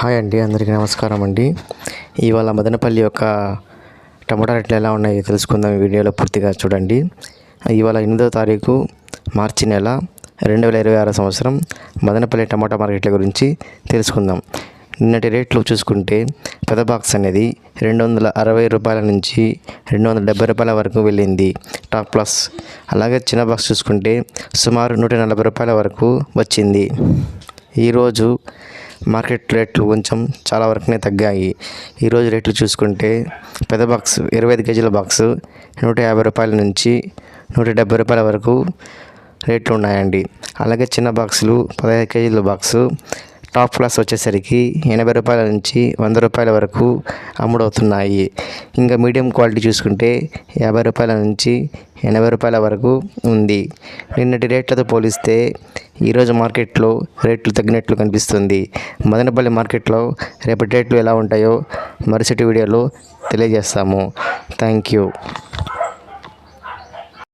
Hi అండి, అందరికీ నమస్కారం అండి. ఇవాళ మదనపల్లి యొక్క టమాటా రేట్లు ఎలా ఉన్నాయో తెలుసుకుందాం. ఈ వీడియోలో పూర్తిగా చూడండి. ఇవాళ 8వ తారీఖు మార్చి నెల 2026 సంవత్సరం మదనపల్లి టమాటా మార్కెట్ల గురించి తెలుసుకుందాం. నిన్నటి రేట్లు చూసుకుంటే పెద్ద బాక్స్ అనేది 260 రూపాయల నుంచి 270 రూపాయల వరకు వెళ్ళింది టాప్ ప్లస్. అలాగే చిన్న బాక్స్ చూసుకుంటే సుమారు 140 రూపాయల వరకు వచ్చింది. ఈరోజు మార్కెట్ రేట్లు కొంచెం చాలా వరకునే తగ్గాయి. ఈరోజు రేట్లు చూసుకుంటే పెద్ద బాక్స్ 25 కేజీల బాక్సు 150 రూపాయల నుంచి 170 రూపాయల వరకు రేట్లు ఉన్నాయండి. అలాగే చిన్న బాక్సులు 15 కేజీల బాక్సు టాప్ ప్లస్ వచ్చేసరికి 80 రూపాయల నుంచి 100 రూపాయల వరకు అమ్ముడవుతున్నాయి. ఇంకా మీడియం క్వాలిటీ చూసుకుంటే 50 రూపాయల నుంచి 80 రూపాయల వరకు ఉంది. నిన్నటి రేట్లతో పోలిస్తే ఈరోజు మార్కెట్లో రేట్లు తగ్గినట్లు కనిపిస్తుంది. మదనపల్లి మార్కెట్లో రేపటి రేట్లు ఎలా ఉంటాయో మరుసటి వీడియోలో తెలియజేస్తాము. Thank you.